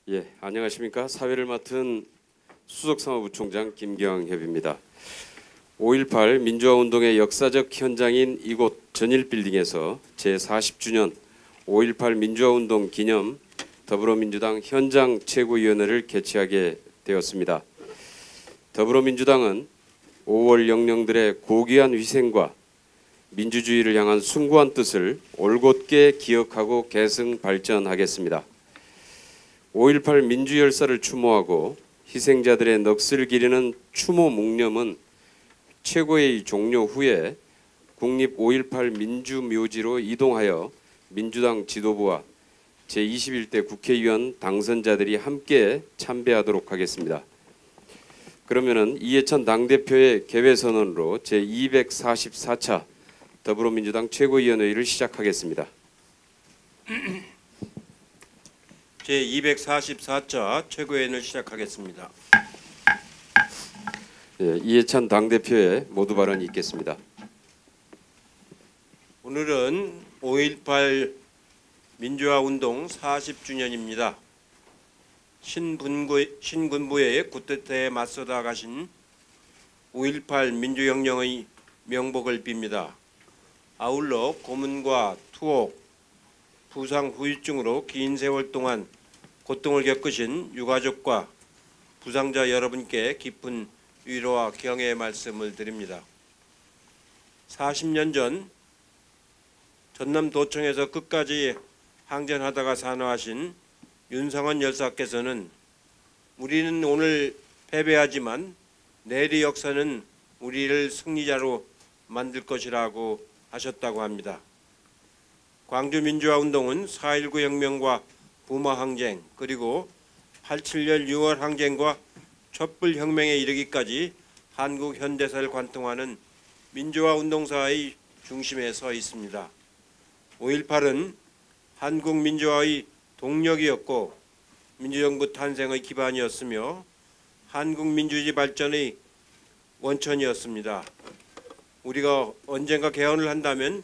예, 안녕하십니까. 사회를 맡은 수석사무부총장 김경협입니다. 5.18 민주화운동의 역사적 현장인 이곳 전일빌딩에서 제40주년 5.18 민주화운동 기념 더불어민주당 현장 최고위원회를 개최하게 되었습니다. 더불어민주당은 5월 영령들의 고귀한 희생과 민주주의를 향한 숭고한 뜻을 올곧게 기억하고 계승 발전하겠습니다. 5.18 민주열사를 추모하고 희생자들의 넋을 기리는 추모 묵념은 최고회의 종료 후에 국립 5.18 민주묘지로 이동하여 민주당 지도부와 제21대 국회의원 당선자들이 함께 참배하도록 하겠습니다. 그러면은 이해찬 당대표의 개회선언으로 제244차 더불어민주당 최고위원회의를 시작하겠습니다. 제244차 최고위원을 시작하겠습니다. 예, 이해찬 당대표의 모두 발언이 있겠습니다. 오늘은 5.18 민주화운동 40주년입니다. 신군부의 쿠데타에 맞서다 가신 5.18 민주혁명의 명복을 빕니다. 아울러 고문과 투옥, 부상 후유증으로 긴 세월 동안 고통을 겪으신 유가족과 부상자 여러분께 깊은 위로와 경애의 말씀을 드립니다. 40년 전 전남도청에서 끝까지 항전하다가 산화하신 윤상원 열사께서는 우리는 오늘 패배하지만 내일의 역사는 우리를 승리자로 만들 것이라고 하셨다고 합니다. 광주민주화운동은 4.19 혁명과 부마항쟁 그리고 87년 6월 항쟁과 촛불혁명에 이르기까지 한국 현대사를 관통하는 민주화운동사의 중심에 서 있습니다. 5.18은 한국 민주화의 동력이었고 민주정부 탄생의 기반이었으며 한국 민주주의 발전의 원천이었습니다. 우리가 언젠가 개헌을 한다면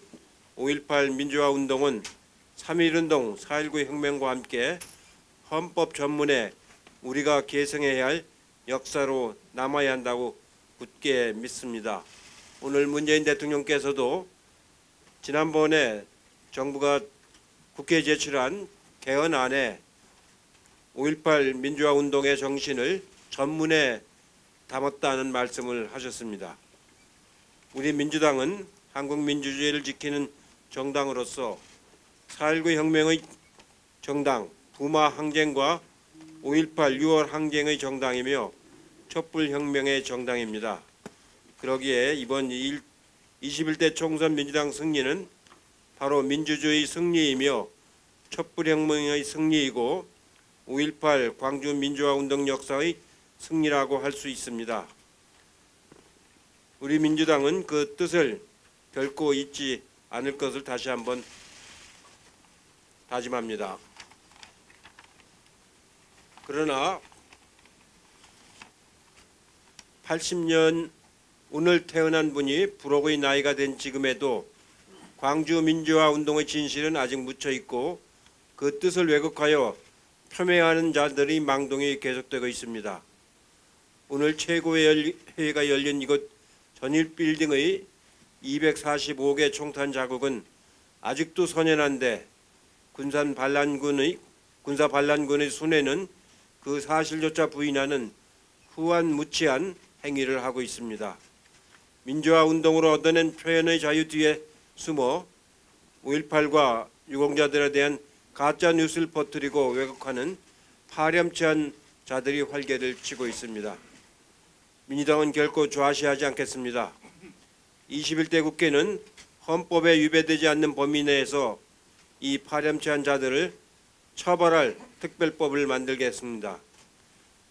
5.18 민주화운동은 3.1운동, 4.19 혁명과 함께 헌법 전문에 우리가 계승해야 할 역사로 남아야 한다고 굳게 믿습니다. 오늘 문재인 대통령께서도 지난번에 정부가 국회에 제출한 개헌안에 5.18 민주화운동의 정신을 전문에 담았다는 말씀을 하셨습니다. 우리 민주당은 한국 민주주의를 지키는 정당으로서 4.19 혁명의 정당, 부마 항쟁과 5.18 6월 항쟁의 정당이며 촛불혁명의 정당입니다. 그러기에 이번 21대 총선 민주당 승리는 바로 민주주의 승리이며 촛불혁명의 승리이고 5.18 광주 민주화운동 역사의 승리라고 할 수 있습니다. 우리 민주당은 그 뜻을 결코 잊지 않을 것을 다시 한번 다짐합니다. 그러나 80년 오늘 태어난 분이 불혹의 나이가 된 지금에도 광주 민주화 운동의 진실은 아직 묻혀 있고 그 뜻을 왜곡하여 폄훼하는 자들의 망동이 계속되고 있습니다. 오늘 최고회의가 열린 이곳 전일빌딩의 245개 총탄 자국은 아직도 선연한데 군사 반란군의 순회는 그 사실조차 부인하는 후한무치한 행위를 하고 있습니다. 민주화 운동으로 얻어낸 표현의 자유 뒤에 숨어 5.18과 유공자들에 대한 가짜 뉴스를 퍼뜨리고 왜곡하는 파렴치한 자들이 활개를 치고 있습니다. 민주당은 결코 좌시하지 않겠습니다. 21대 국회는 헌법에 위배되지 않는 범위 내에서 이 파렴치한 자들을 처벌할 특별법을 만들겠습니다.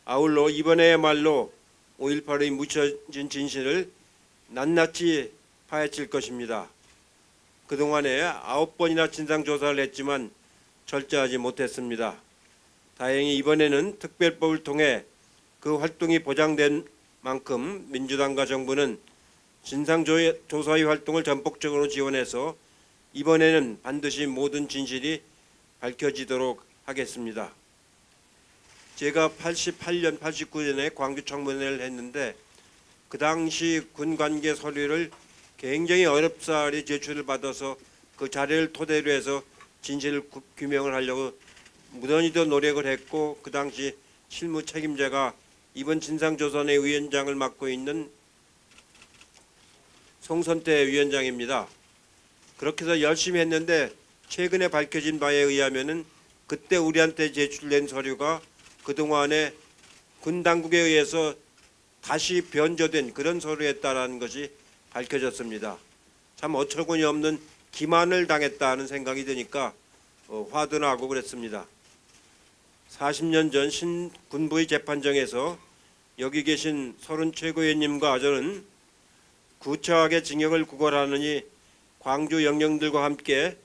아울러 이번에야말로 5.18의 묻혀진 진실을 낱낱이 파헤칠 것입니다. 그동안에 9번이나 진상조사를 했지만 절제하지 못했습니다. 다행히 이번에는 특별법을 통해 그 활동이 보장된 만큼 민주당과 정부는 진상조사의 활동을 전폭적으로 지원해서 이번에는 반드시 모든 진실이 밝혀지도록 하겠습니다. 제가 88년, 89년에 광주 청문회를 했는데 그 당시 군관계 서류를 굉장히 어렵사리 제출을 받아서 그 자료를 토대로 해서 진실 규명을 하려고 무던히도 노력을 했고, 그 당시 실무 책임자가 이번 진상조사회 위원장을 맡고 있는 송선태 위원장입니다. 그렇게 해서 열심히 했는데 최근에 밝혀진 바에 의하면은 그때 우리한테 제출된 서류가 그동안에 군 당국에 의해서 다시 변조된 그런 서류였다라는 것이 밝혀졌습니다. 참 어처구니 없는 기만을 당했다는 생각이 드니까 화도 나고 그랬습니다. 40년 전 신군부의 재판정에서 여기 계신 서른 최고위원님과 저는 구차하게 징역을 구걸하느니 광주 영령들과 함께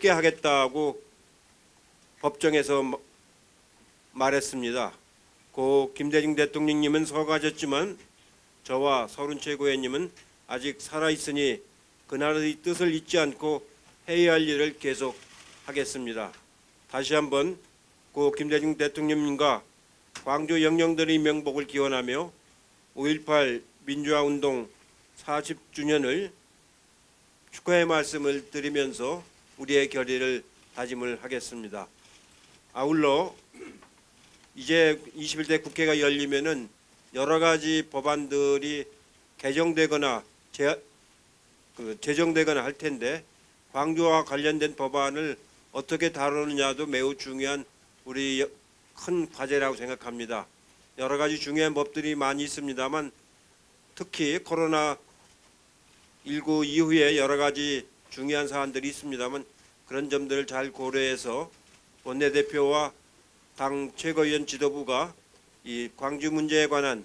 하겠다고 법정에서 말했습니다. 고 김대중 대통령님은 서가셨지만 저와 서른 최고위원님은 아직 살아있으니 그날의 뜻을 잊지 않고 해야 할 일을 계속 하겠습니다. 다시 한번 고 김대중 대통령님과 광주 영령들의 명복을 기원하며 5.18 민주화운동 40주년을 축하의 말씀을 드리면서 우리의 결의를 다짐을 하겠습니다. 아울러 이제 21대 국회가 열리면은 여러 가지 법안들이 개정되거나 제정되거나 할 텐데 광주와 관련된 법안을 어떻게 다루느냐도 매우 중요한 우리 큰 과제라고 생각합니다. 여러 가지 중요한 법들이 많이 있습니다만 특히 코로나19 이후에 여러 가지 중요한 사안들이 있습니다만 그런 점들을 잘 고려해서 원내대표와 당 최고위원 지도부가 이 광주 문제에 관한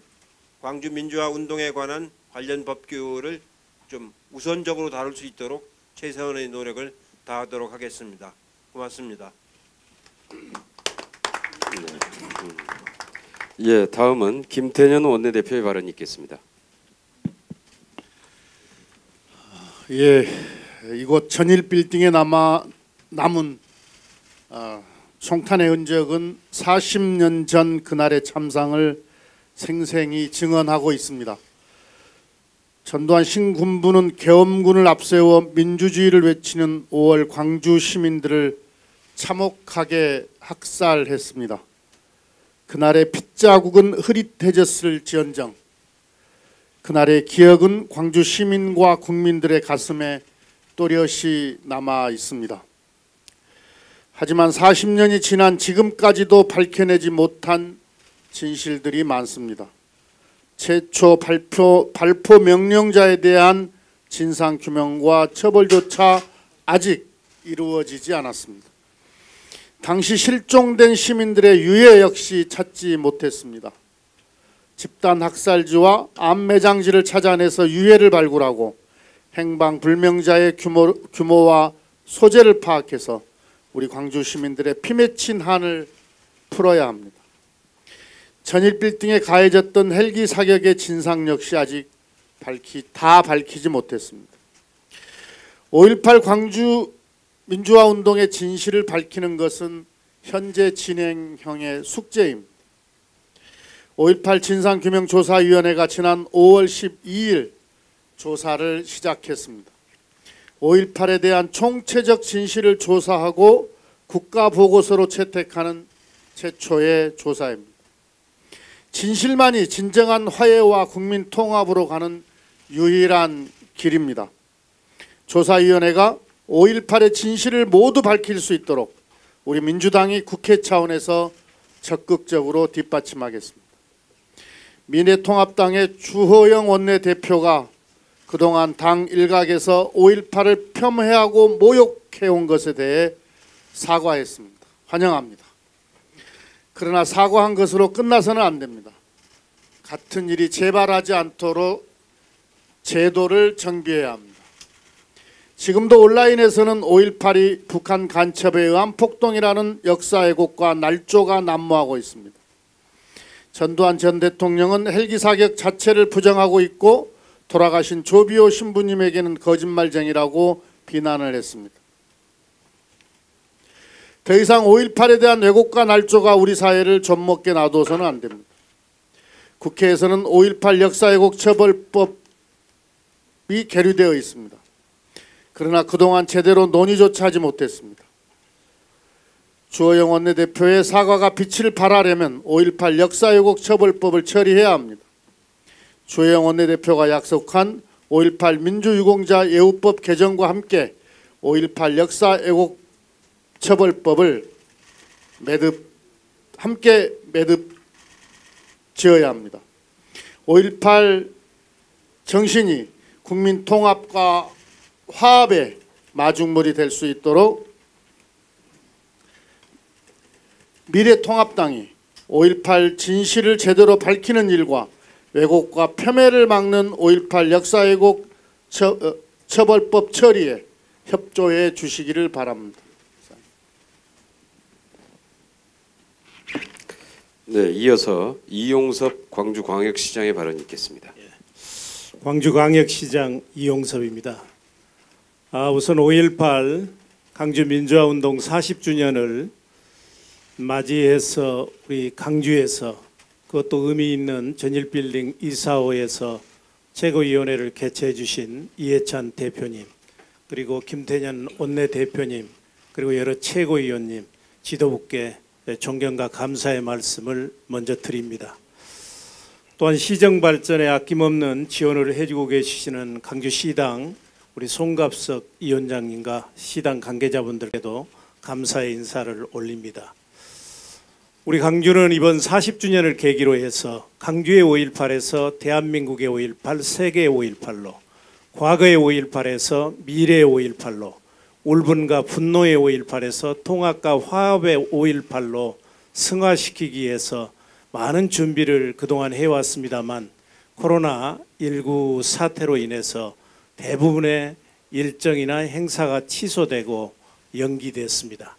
광주 민주화 운동에 관한 관련 법규를 좀 우선적으로 다룰 수 있도록 최선의 노력을 다하도록 하겠습니다. 고맙습니다. 예, 다음은 김태년 원내대표의 발언이 있겠습니다. 예, 이곳 천일 빌딩에 남은 송탄의 흔적은 40년 전 그날의 참상을 생생히 증언하고 있습니다. 전두환 신군부는 계엄군을 앞세워 민주주의를 외치는 5월 광주 시민들을 참혹하게 학살했습니다. 그날의 핏자국은 흐릿해졌을지언정 그날의 기억은 광주 시민과 국민들의 가슴에 또렷이 남아 있습니다. 하지만 40년이 지난 지금까지도 밝혀내지 못한 진실들이 많습니다. 최초 발포 명령자에 대한 진상규명과 처벌조차 아직 이루어지지 않았습니다. 당시 실종된 시민들의 유해 역시 찾지 못했습니다. 집단 학살지와 암매장지를 찾아내서 유해를 발굴하고 행방불명자의 규모와 소재를 파악해서 우리 광주 시민들의 피 맺힌 한을 풀어야 합니다. 천일빌딩에 가해졌던 헬기 사격의 진상 역시 아직 다 밝히지 못했습니다. 5.18 광주 민주화운동의 진실을 밝히는 것은 현재 진행형의 숙제입니다. 5.18 진상규명조사위원회가 지난 5월 12일 조사를 시작했습니다. 5.18에 대한 총체적 진실을 조사하고 국가보고서로 채택하는 최초의 조사입니다. 진실만이 진정한 화해와 국민 통합으로 가는 유일한 길입니다. 조사위원회가 5.18의 진실을 모두 밝힐 수 있도록 우리 민주당이 국회 차원에서 적극적으로 뒷받침하겠습니다. 미래통합당의 주호영 원내대표가 그동안 당 일각에서 5.18을 폄훼하고 모욕해온 것에 대해 사과했습니다. 환영합니다. 그러나 사과한 것으로 끝나서는 안 됩니다. 같은 일이 재발하지 않도록 제도를 정비해야 합니다. 지금도 온라인에서는 5.18이 북한 간첩에 의한 폭동이라는 역사 왜곡과 날조가 난무하고 있습니다. 전두환 전 대통령은 헬기 사격 자체를 부정하고 있고 돌아가신 조비오 신부님에게는 거짓말쟁이라고 비난을 했습니다. 더 이상 5.18에 대한 왜곡과 날조가 우리 사회를 좀먹게 놔둬서는 안 됩니다. 국회에서는 5.18 역사왜곡 처벌법이 계류되어 있습니다. 그러나 그동안 제대로 논의조차 하지 못했습니다. 주호영 원내대표의 사과가 빛을 발하려면 5.18 역사왜곡 처벌법을 처리해야 합니다. 주호영 원내대표가 약속한 5.18 민주유공자 예우법 개정과 함께 5.18 역사왜곡 처벌법을 함께 지어야 합니다. 5.18 정신이 국민 통합과 화합의 마중물이 될 수 있도록 미래통합당이 5.18 진실을 제대로 밝히는 일과 왜곡과 폄훼를 막는 5.18 역사왜곡 처벌법 처리에 협조해 주시기를 바랍니다. 네, 이어서 이용섭 광주광역시장의 발언이 있겠습니다. 광주광역시장 이용섭입니다. 우선 5.18 강주민주화운동 40주년을 맞이해서 우리 강주에서 그것도 의미 있는 전일빌딩 245에서 최고위원회를 개최해 주신 이해찬 대표님, 그리고 김태년 원내대표님, 그리고 여러 최고위원님, 지도부께 존경과 감사의 말씀을 먼저 드립니다. 또한 시정 발전에 아낌없는 지원을 해주고 계시는 강주시당 우리 송갑석 위원장님과 시당 관계자분들께도 감사의 인사를 올립니다. 우리 강주는 이번 40주년을 계기로 해서 강주의 5.18에서 대한민국의 5.18, 세계의 5.18로, 과거의 5.18에서 미래의 5.18로, 울분과 분노의 5.18에서 통합과 화합의 5.18로 승화시키기 위해서 많은 준비를 그동안 해왔습니다만 코로나19 사태로 인해서 대부분의 일정이나 행사가 취소되고 연기됐습니다.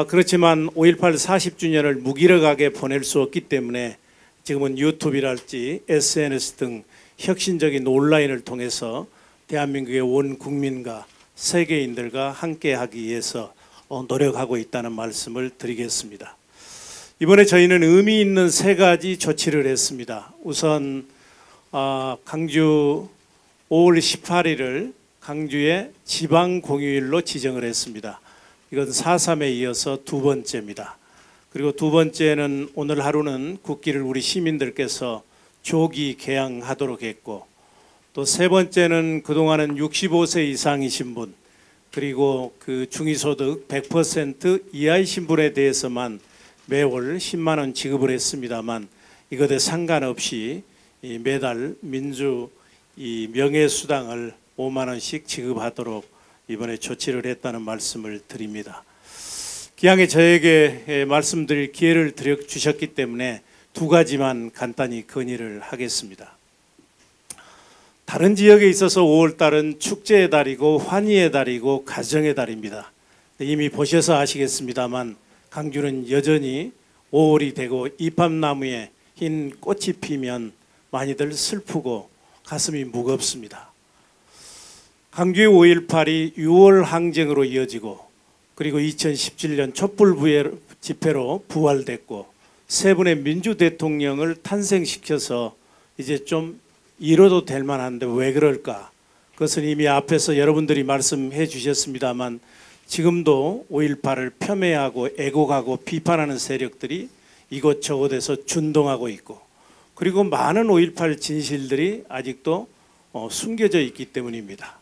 그렇지만 5.18 40주년을 무기력하게 보낼 수 없기 때문에 지금은 유튜브랄지 SNS 등 혁신적인 온라인을 통해서 대한민국의 온 국민과 세계인들과 함께하기 위해서 노력하고 있다는 말씀을 드리겠습니다. 이번에 저희는 의미 있는 3가지 조치를 했습니다. 우선 강주 5월 18일을 강주의 지방공휴일로 지정을 했습니다. 이건 4.3에 이어서 2번째입니다. 그리고 2번째는 오늘 하루는 국기를 우리 시민들께서 조기 개항하도록 했고, 또 3번째는 그동안은 65세 이상이신 분, 그리고 그 중위소득 100% 이하이신 분에 대해서만 매월 10만 원 지급을 했습니다만 이것에 상관없이 매달 민주 명예수당을 5만 원씩 지급하도록 이번에 조치를 했다는 말씀을 드립니다. 기왕에 저에게 말씀드릴 기회를 주셨기 때문에 2가지만 간단히 건의를 하겠습니다. 다른 지역에 있어서 5월달은 축제의 달이고 환희의 달이고 가정의 달입니다. 이미 보셔서 아시겠습니다만 강주는 여전히 5월이 되고 이팝나무에 흰 꽃이 피면 많이들 슬프고 가슴이 무겁습니다. 강주의 5.18이 6월 항쟁으로 이어지고, 그리고 2017년 촛불 집회로 부활됐고 3분의 민주 대통령을 탄생시켜서 이제 좀 이뤄도 될 만한데 왜 그럴까? 그것은 이미 앞에서 여러분들이 말씀해 주셨습니다만 지금도 5.18을 폄훼하고 애곡하고 비판하는 세력들이 이곳저곳에서 준동하고 있고, 그리고 많은 5.18 진실들이 아직도 숨겨져 있기 때문입니다.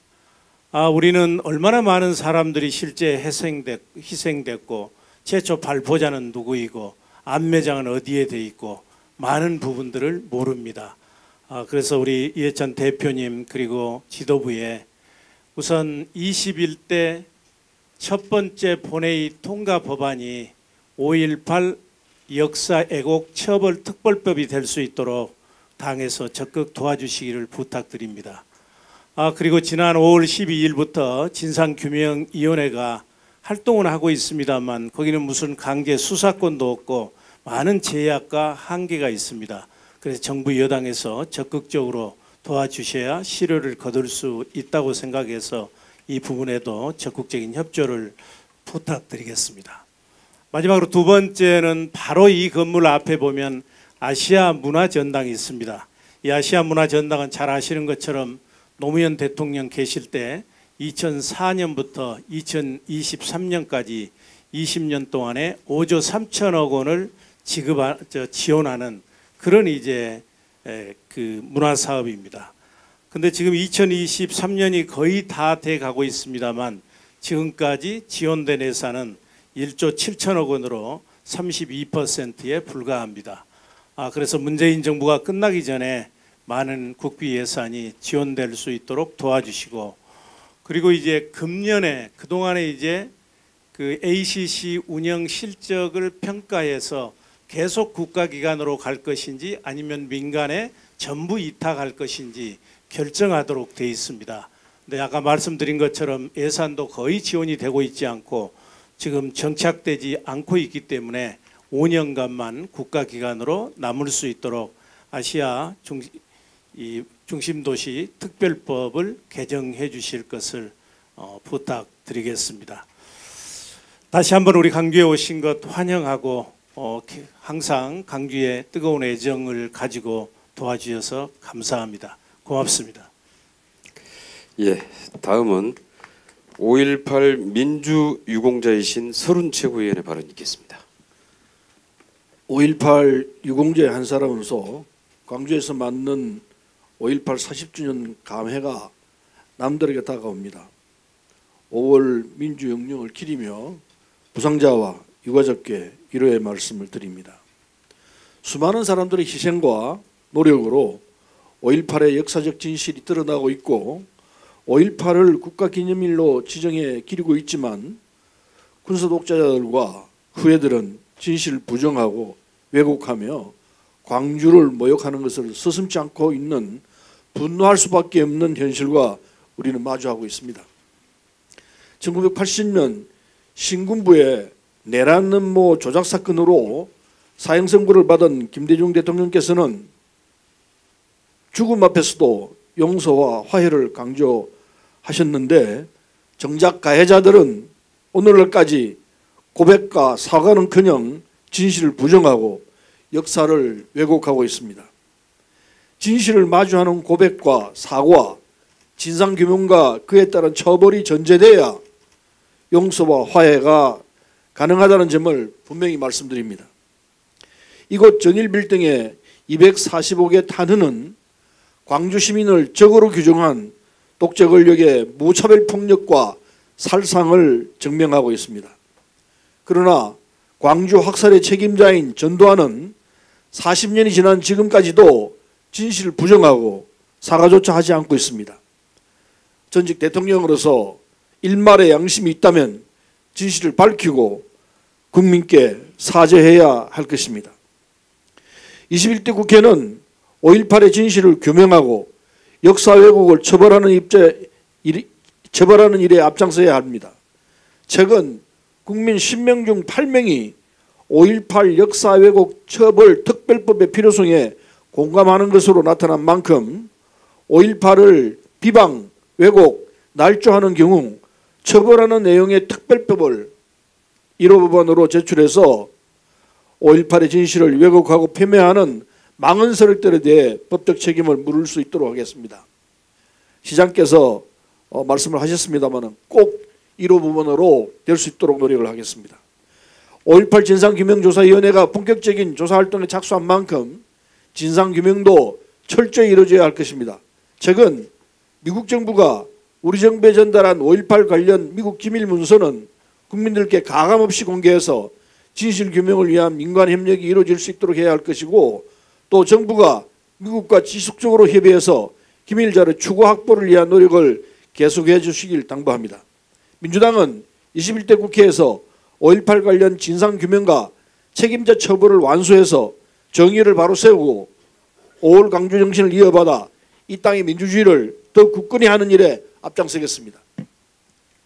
우리는 얼마나 많은 사람들이 실제 희생됐고 최초 발포자는 누구이고 안매장은 어디에 돼 있고 많은 부분들을 모릅니다. 그래서 우리 이해찬 대표님 그리고 지도부에 우선 21대 첫 번째 본회의 통과 법안이 5.18 역사 애곡 처벌 특별법이 될 수 있도록 당에서 적극 도와주시기를 부탁드립니다. 그리고 지난 5월 12일부터 진상규명위원회가 활동을 하고 있습니다만 거기는 무슨 강제 수사권도 없고 많은 제약과 한계가 있습니다. 그래서 정부 여당에서 적극적으로 도와주셔야 실효를 거둘 수 있다고 생각해서 이 부분에도 적극적인 협조를 부탁드리겠습니다. 마지막으로 두 번째는 바로 이 건물 앞에 보면 아시아 문화전당이 있습니다. 이 아시아 문화전당은 잘 아시는 것처럼 노무현 대통령 계실 때 2004년부터 2023년까지 20년 동안에 5조 3천억 원을 지원하는 그런 이제 그 문화 사업입니다. 근데 지금 2023년이 거의 다 돼 가고 있습니다만 지금까지 지원된 예산은 1조 7천억 원으로 32%에 불과합니다. 그래서 문재인 정부가 끝나기 전에 많은 국비 예산이 지원될 수 있도록 도와주시고, 그리고 이제 금년에 그동안에 이제 그 ACC 운영 실적을 평가해서 계속 국가기관으로 갈 것인지 아니면 민간에 전부 이탁할 것인지 결정하도록 돼 있습니다. 근데 아까 말씀드린 것처럼 예산도 거의 지원이 되고 있지 않고 지금 정착되지 않고 있기 때문에 5년간만 국가기관으로 남을 수 있도록 아시아 중심도시 특별법을 개정해 주실 것을 부탁드리겠습니다. 다시 한번 우리 강주에 오신 것 환영하고 항상 강주에 뜨거운 애정을 가지고 도와주셔서 감사합니다. 고맙습니다. 예, 다음은 5.18 민주유공자이신 서른 최고위원의 발언이 있겠습니다. 5.18 유공자의 한 사람으로서 광주에서 맞는 5.18 40주년 감회가 남들에게 다가옵니다. 5월 민주영령을 기리며 부상자와 유가족께 위로의 말씀을 드립니다. 수많은 사람들의 희생과 노력으로 5.18의 역사적 진실이 드러나고 있고 5.18을 국가기념일로 지정해 기리고 있지만 군사 독재자들과 후예들은 진실을 부정하고 왜곡하며 광주를 모욕하는 것을 서슴지 않고 있는 분노할 수밖에 없는 현실과 우리는 마주하고 있습니다. 1980년 신군부의 내란 음모 조작 사건으로 사형 선고를 받은 김대중 대통령께서는 죽음 앞에서도 용서와 화해를 강조하셨는데 정작 가해자들은 오늘날까지 고백과 사과는커녕 진실을 부정하고 역사를 왜곡하고 있습니다. 진실을 마주하는 고백과 사과, 진상규명과 그에 따른 처벌이 전제돼야 용서와 화해가 가능하다는 점을 분명히 말씀드립니다. 이곳 전일빌딩의 245개 탄흔은 광주 시민을 적으로 규정한 독재 권력의 무차별 폭력과 살상을 증명하고 있습니다. 그러나 광주 학살의 책임자인 전두환은 40년이 지난 지금까지도 진실을 부정하고 사과조차 하지 않고 있습니다. 전직 대통령으로서 일말의 양심이 있다면 진실을 밝히고 국민께 사죄해야 할 것입니다. 21대 국회는 5.18의 진실을 규명하고 역사 왜곡을 처벌하는 일에 앞장서야 합니다. 최근 국민 10명 중 8명이 5.18 역사 왜곡 처벌 특별법의 필요성에 공감하는 것으로 나타난 만큼 5.18을 비방, 왜곡, 날조하는 경우 처벌하는 내용의 특별법을 1호 법안으로 제출해서 5.18의 진실을 왜곡하고 폄훼하는 망언 세력들에 대해 법적 책임을 물을 수 있도록 하겠습니다. 시장께서 말씀을 하셨습니다만 꼭 1호 법안으로 될 수 있도록 노력을 하겠습니다. 5.18 진상규명조사위원회가 본격적인 조사활동에 착수한 만큼 진상규명도 철저히 이루어져야 할 것입니다. 최근 미국 정부가 우리 정부에 전달한 5.18 관련 미국 기밀문서는 국민들께 가감없이 공개해서 진실규명을 위한 민간협력이 이루어질 수 있도록 해야 할 것이고, 또 정부가 미국과 지속적으로 협의해서 기밀자료 추구 확보를 위한 노력을 계속해 주시길 당부합니다. 민주당은 21대 국회에서 5.18 관련 진상규명과 책임자 처벌을 완수해서 정의를 바로 세우고 5월 강주 정신을 이어받아 이 땅의 민주주의를 더 굳건히 하는 일에 앞장서겠습니다.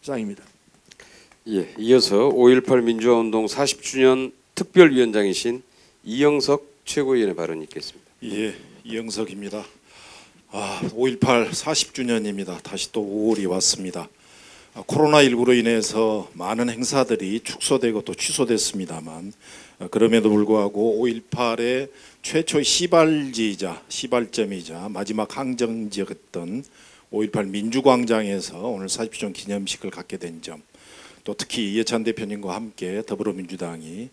이상입니다. 예, 이어서 5.18 민주화운동 40주년 특별위원장이신 이영석 최고위원의 발언이 있겠습니다. 예, 이영석입니다. 5.18 40주년입니다. 다시 또 5월이 왔습니다. 코로나19로 인해서 많은 행사들이 축소되고 또 취소됐습니다만 그럼에도 불구하고 5.18의 최초의 시발점이자 마지막 항쟁지였던 5.18 민주광장에서 오늘 40주년 기념식을 갖게 된 점, 또 특히 이해찬 대표님과 함께 더불어민주당이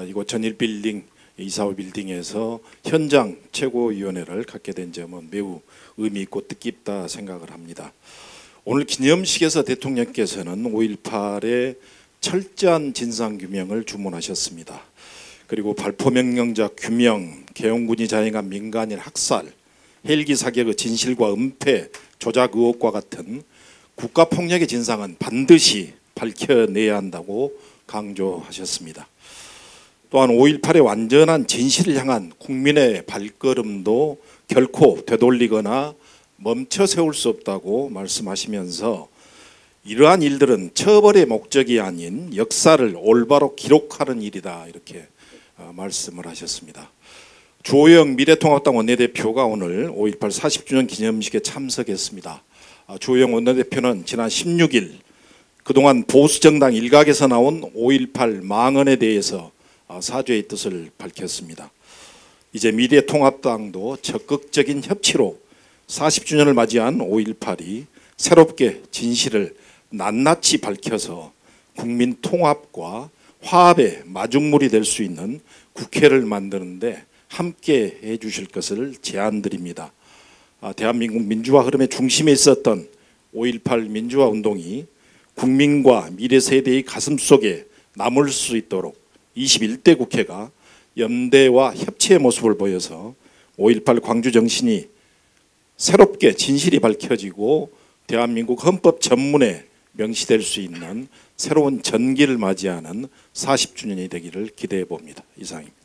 이곳 전일빌딩 이사회 빌딩에서 현장 최고위원회를 갖게 된 점은 매우 의미 있고 뜻깊다 생각을 합니다. 오늘 기념식에서 대통령께서는 5.18의 철저한 진상규명을 주문하셨습니다. 그리고 발포명령자 규명, 계엄군이 자행한 민간인 학살, 헬기 사격의 진실과 은폐, 조작 의혹과 같은 국가폭력의 진상은 반드시 밝혀내야 한다고 강조하셨습니다. 또한 5.18의 완전한 진실을 향한 국민의 발걸음도 결코 되돌리거나 멈춰 세울 수 없다고 말씀하시면서 이러한 일들은 처벌의 목적이 아닌 역사를 올바로 기록하는 일이다 이렇게 말씀을 하셨습니다. 주호영 미래통합당 원내대표가 오늘 5.18 40주년 기념식에 참석했습니다. 주호영 원내대표는 지난 16일 그동안 보수정당 일각에서 나온 5.18 망언에 대해서 사죄의 뜻을 밝혔습니다. 이제 미래통합당도 적극적인 협치로 40주년을 맞이한 5.18이 새롭게 진실을 낱낱이 밝혀서 국민 통합과 화합의 마중물이 될 수 있는 국회를 만드는데 함께 해주실 것을 제안드립니다. 대한민국 민주화 흐름의 중심에 있었던 5.18 민주화 운동이 국민과 미래 세대의 가슴속에 남을 수 있도록 21대 국회가 연대와 협치의 모습을 보여서 5.18 광주 정신이 새롭게 진실이 밝혀지고 대한민국 헌법 전문에 명시될 수 있는 새로운 전기를 맞이하는 40주년이 되기를 기대해 봅니다. 이상입니다.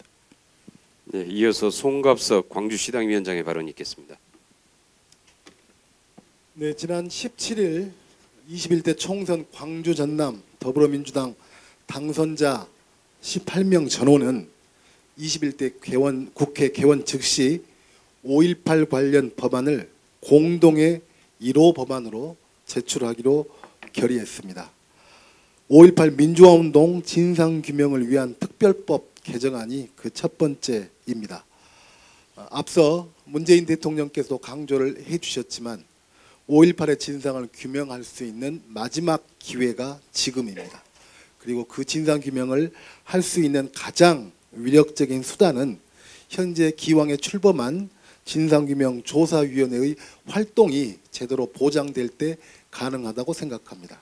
네, 이어서 송갑석 광주시당위원장의 발언이 있겠습니다. 네, 지난 17일 21대 총선 광주 전남 더불어민주당 당선자 18명 전원은 21대 국회 개원 즉시 5.18 관련 법안을 공동의 1호 법안으로 제출하기로 결의했습니다. 5.18 민주화운동 진상규명을 위한 특별법 개정안이 그 첫 번째입니다. 앞서 문재인 대통령께서도 강조를 해주셨지만 5.18의 진상을 규명할 수 있는 마지막 기회가 지금입니다. 그리고 그 진상규명을 할 수 있는 가장 위력적인 수단은 현재 기왕에 출범한 진상규명조사위원회의 활동이 제대로 보장될 때 가능하다고 생각합니다.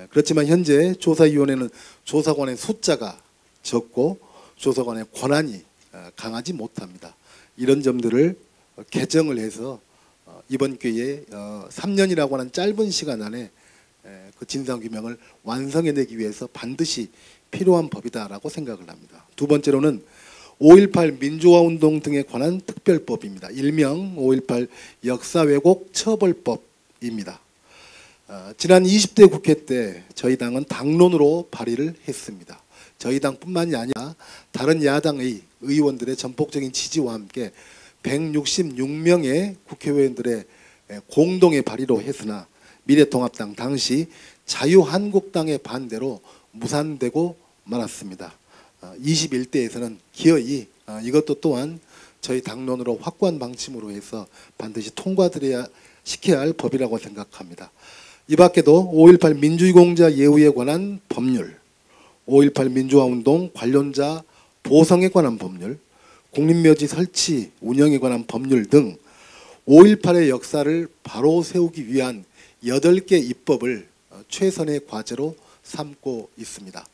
그렇지만 현재 조사위원회는 조사관의 숫자가 적고 조사관의 권한이 강하지 못합니다. 이런 점들을 개정을 해서 이번 기회에 3년이라고 하는 짧은 시간 안에 그 진상규명을 완성해내기 위해서 반드시 필요한 법이다라고 생각을 합니다. 두 번째로는 5.18 민주화운동 등에 관한 특별법입니다. 일명 5.18 역사왜곡 처벌법입니다. 지난 20대 국회 때 저희 당은 당론으로 발의를 했습니다. 저희 당뿐만이 아니라 다른 야당의 의원들의 전폭적인 지지와 함께 166명의 국회의원들의 공동의 발의로 했으나 미래통합당 당시 자유한국당의 반대로 무산되고 말았습니다. 21대에서는 기어이 이것도 또한 저희 당론으로 확고한 방침으로 해서 반드시 통과드려야 시켜야 할 법이라고 생각합니다. 이 밖에도 5.18 민주유공자 예우에 관한 법률, 5.18 민주화운동 관련자 보상에 관한 법률, 국립묘지 설치 운영에 관한 법률 등 5.18의 역사를 바로 세우기 위한 8개 입법을 최선의 과제로 삼고 있습니다.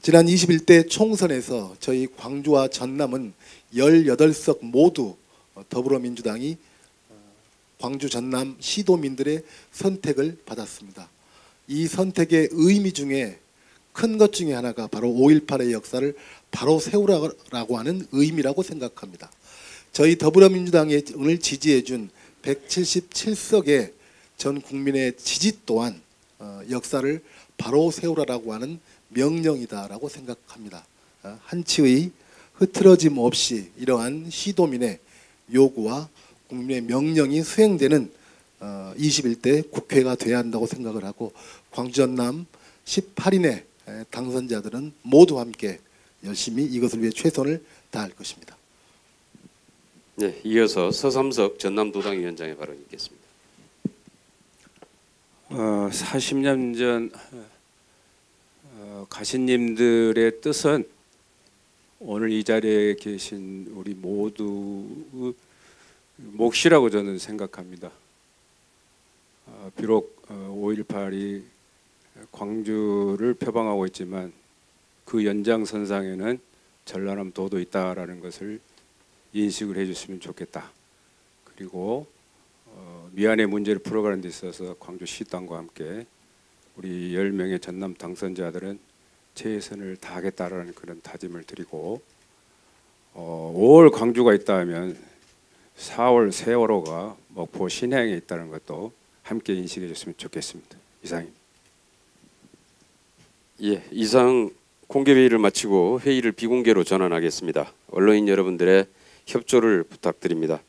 지난 21대 총선에서 저희 광주와 전남은 18석 모두 더불어민주당이 광주 전남 시도민들의 선택을 받았습니다. 이 선택의 의미 중에 큰 것 중에 하나가 바로 5.18의 역사를 바로 세우라고 하는 의미라고 생각합니다. 저희 더불어민주당을 지지해 준 177석의 전 국민의 지지 또한 역사를 바로 세우라고 하는 명령이다라고 생각합니다. 한치의 흐트러짐 없이 이러한 시도민의 요구와 국민의 명령이 수행되는 21대 국회가 돼야 한다고 생각을 하고 광주 전남 18인의 당선자들은 모두 함께 열심히 이것을 위해 최선을 다할 것입니다. 네, 이어서 서삼석 전남도당위원장의 발언이 있겠습니다. 40년 전 가신님들의 뜻은 오늘 이 자리에 계신 우리 모두의 몫이라고 저는 생각합니다. 비록 5.18이 광주를 표방하고 있지만 그 연장선상에는 전라남 도도 있다라는 것을 인식을 해줬으면 좋겠다. 그리고 미안의 문제를 풀어가는 데 있어서 광주시당과 함께 우리 10명의 전남 당선자들은 최선을 다하겠다라는 그런 다짐을 드리고 5월 광주가 있다면 4월 세월호가 목포 신행에 있다는 것도 함께 인식해 줬으면 좋겠습니다. 이상입니다. 예, 이상 공개회의를 마치고 회의를 비공개로 전환하겠습니다. 언론인 여러분들의 협조를 부탁드립니다.